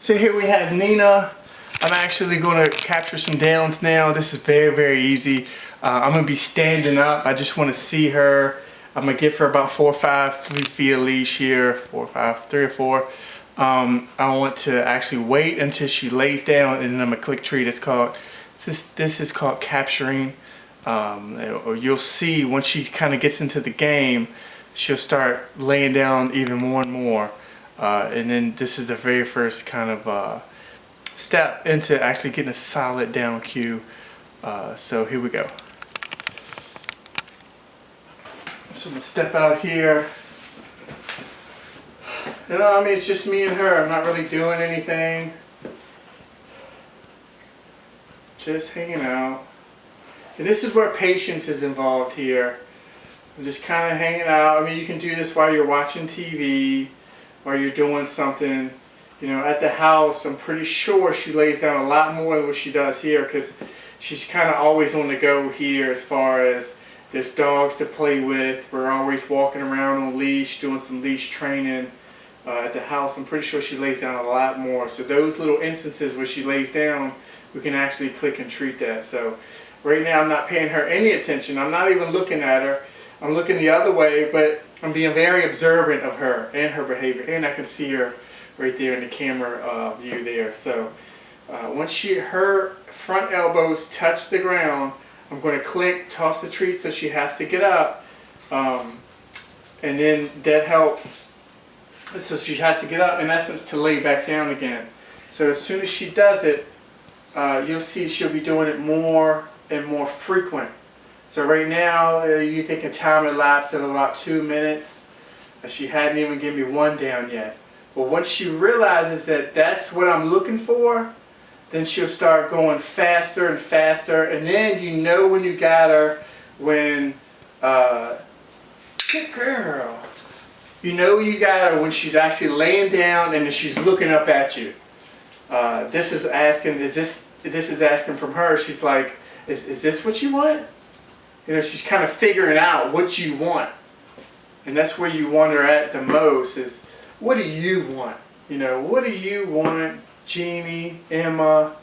So here we have Nina. I'm actually going to capture some downs now. This is very, very easy. I'm going to be standing up. I just want to see her. I'm going to give her about 4 or 5 feet of leash here. 4 or 5, 3 or 4. I want to actually wait until she lays down, and then I'm going to click treat. It's called, this is called capturing. Or you'll see once she kind of gets into the game, she'll start laying down even more and more. And then this is the very first kind of step into actually getting a solid down cue. So here we go. So I'm gonna step out here. You know, I mean, it's just me and her. I'm not really doing anything. Just hanging out. And this is where patience is involved here. I'm just kind of hanging out. I mean, you can do this while you're watching TV, while you're doing something. You know, at the house, I'm pretty sure she lays down a lot more than what she does here, because she's kind of always on the go here as far as there's dogs to play with. We're always walking around on leash, doing some leash training. At the house, I'm pretty sure she lays down a lot more. So those little instances where she lays down, we can actually click and treat that. So right now I'm not paying her any attention. I'm not even looking at her. I'm looking the other way, but I'm being very observant of her and her behavior. And I can see her right there in the camera view there. So once her front elbows touch the ground, I'm going to click, toss the treat so she has to get up. And then that helps. So she has to get up, in essence, to lay back down again. So as soon as she does it, you'll see she'll be doing it more and more frequent. So right now, you think a time elapsed of about 2 minutes. She hadn't even given me one down yet. But once she realizes that that's what I'm looking for, then she'll start going faster and faster. And then you know when you got her, when, good girl. You know you got her when she's actually laying down and then she's looking up at you. This is asking from her. She's like, is this what you want? You know, she's kind of figuring out what you want. And that's where you want her at the most, is what do you want? You know, what do you want, Jeannie, Emma?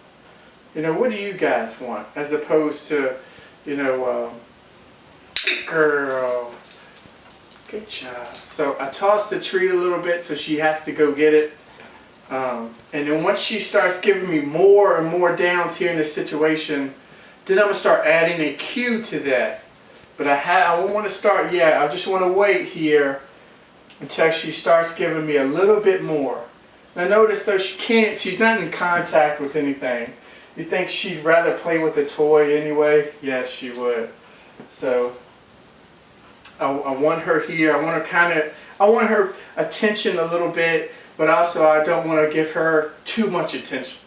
You know, what do you guys want? As opposed to, you know, girl. Good job. So I tossed the treat a little bit so she has to go get it. And then once she starts giving me more and more downs here in this situation, then I'm going to start adding a cue to that. But I won't want to start yet. I just want to wait here until she starts giving me a little bit more. Now notice though, she's not in contact with anything. You think she'd rather play with a toy anyway? Yes, she would. So I want her here. I want her attention a little bit, but also I don't want to give her too much attention.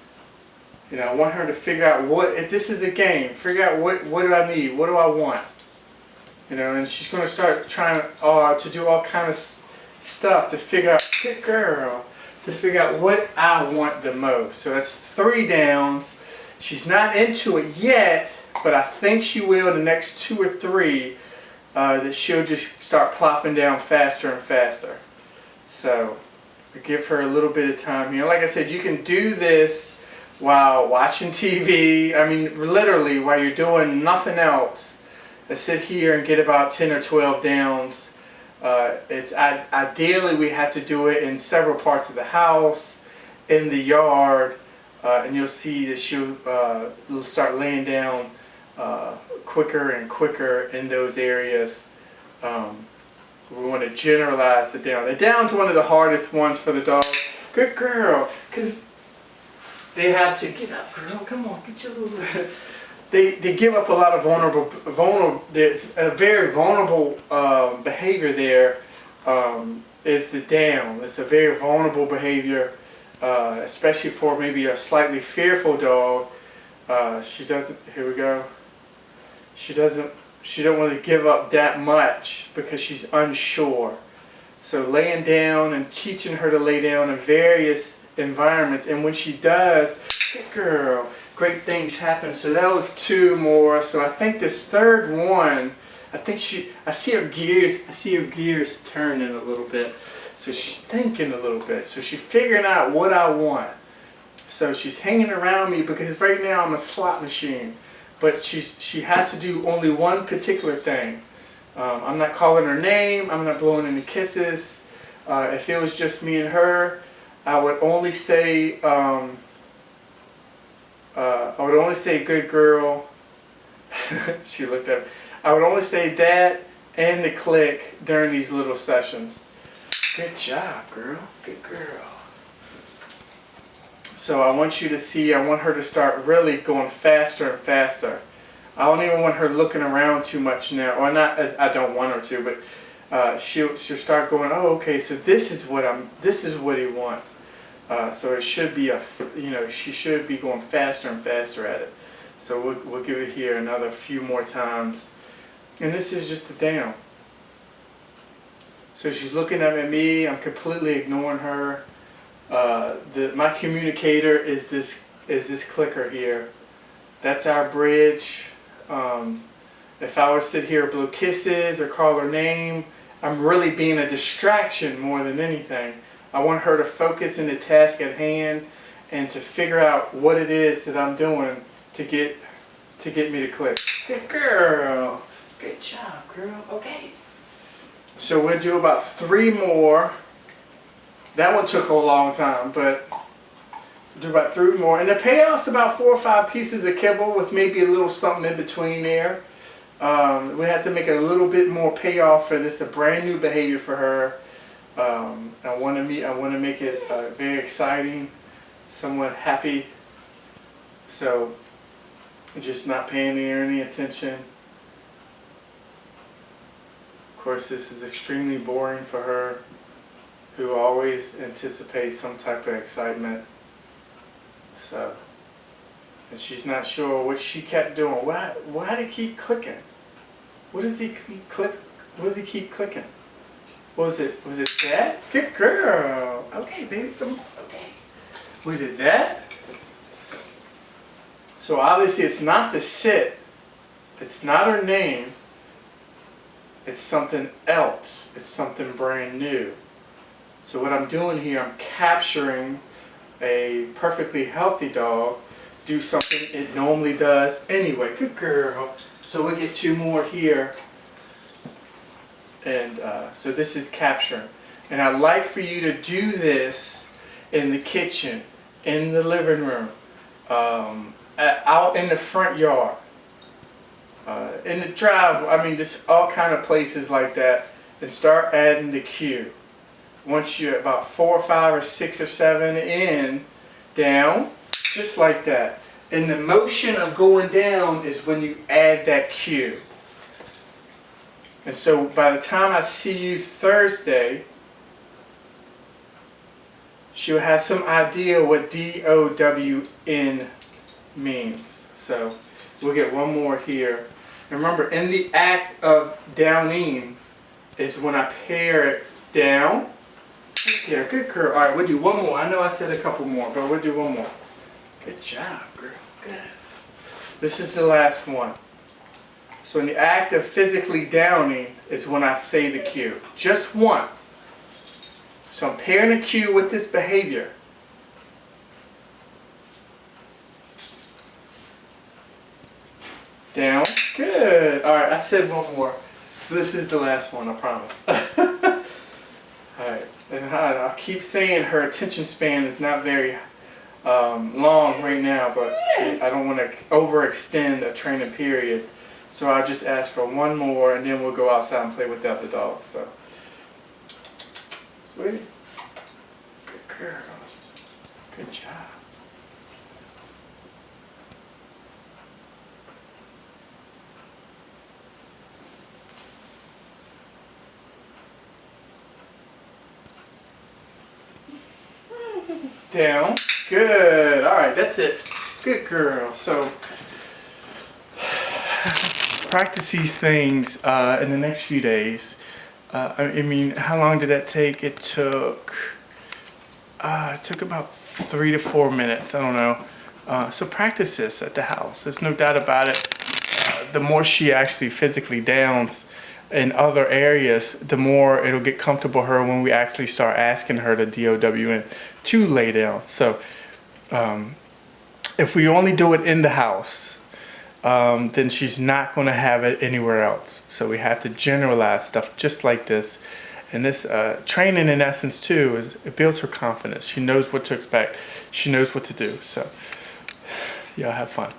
You know, I want her to figure out if this is a game, figure out what do I need, what do I want. You know, and she's going to start trying to do all kind of stuff to figure out, good girl, to figure out what I want the most. So that's 3 downs. She's not into it yet, but I think she will in the next 2 or 3. That she'll just start plopping down faster and faster. So give her a little bit of time here. Like I said, you can do this while watching TV. I mean, literally while you're doing nothing else. Sit here and get about 10 or 12 downs. Ideally we have to do it in several parts of the house, in the yard, and you'll see that she'll start laying down quicker and quicker in those areas. We want to generalize the down. The down's one of the hardest ones for the dog. Good girl, because they have to get up, girl. Come on, get your little. They give up a lot of there's a very vulnerable behavior there. Is the down. It's a very vulnerable behavior, especially for maybe a slightly fearful dog. She doesn't. Here we go. She don't want to give up that much because she's unsure. So laying down and teaching her to lay down in various environments, and when she does, good girl, great things happen. So that was 2 more. So I think this 3rd one, I see her gears turning a little bit. So she's thinking a little bit. So she's figuring out what I want. So she's hanging around me because right now I'm a slot machine. But she has to do only one particular thing. I'm not calling her name. I'm not blowing any kisses. If it was just me and her, I would only say good girl. She looked at me. I would only say that and the click during these little sessions. Good job, girl. Good girl. So I want you to see, I want her to start really going faster and faster. I don't even want her looking around too much now. Or not, I don't want her to, but she'll start going, oh, okay, so this is what he wants. So it should be she should be going faster and faster at it. So we'll give it here another few more times. And this is just the down. So she's looking up at me, I'm completely ignoring her. My communicator is this clicker here. That's our bridge. If I were to sit here blow kisses or call her name, I'm really being a distraction more than anything. I want her to focus in the task at hand and to figure out what it is that I'm doing to get me to click. Good girl. Good job, girl. Okay. So we'll do about 3 more. That one took a long time, but we'll do about 3 more. And the payoff's about 4 or 5 pieces of kibble with maybe a little something in between there. We have to make it a little bit more payoff for this, a brand new behavior for her. I want to make it very exciting, somewhat happy. So, just not paying any attention. Of course, this is extremely boring for her, who always anticipates some type of excitement. So, and she's not sure what she kept doing. Why did he keep clicking? What does he keep click? What does he keep clicking? Was it that? Good girl. Okay, baby. Okay. Was it that? So obviously it's not the sit. It's not her name. It's something else. It's something brand new. So what I'm doing here, I'm capturing a perfectly healthy dog do something it normally does anyway. Good girl. So we'll get 2 more here. And so this is capturing. And I'd like for you to do this in the kitchen, in the living room, out in the front yard, in the driveway. I mean, just all kind of places like that. And start adding the cue. Once you're about 4 or 5 or 6 or 7 in, down, just like that. And the motion of going down is when you add that cue. And so by the time I see you Thursday, she'll have some idea what DOWN means. So we'll get 1 more here. And remember, in the act of downing is when I pair it down. Right there, good girl. All right, we'll do 1 more. I know I said a couple more, but we'll do 1 more. Good job, girl. Good. This is the last one. So in the act of physically downing is when I say the cue. Just once. So I'm pairing the cue with this behavior. Down. Good. Alright, I said 1 more. So this is the last one, I promise. Alright. And I'll keep saying her attention span is not very long right now, but I don't want to overextend a training period. So I'll just ask for 1 more, and then we'll go outside and play with the other dogs. So, sweetie, good girl, good job. Down, good. All right, that's it. Good girl. So. Practice these things in the next few days. I mean, how long did that take? It took about 3 to 4 minutes. I don't know. So practice this at the house. There's no doubt about it. The more she actually physically downs in other areas, the more it'll get comfortable her when we actually start asking her to DOWN to lay down. So if we only do it in the house, then she's not going to have it anywhere else. So we have to generalize stuff just like this. And this training, in essence, too, it builds her confidence. She knows what to expect. She knows what to do. So y'all have fun.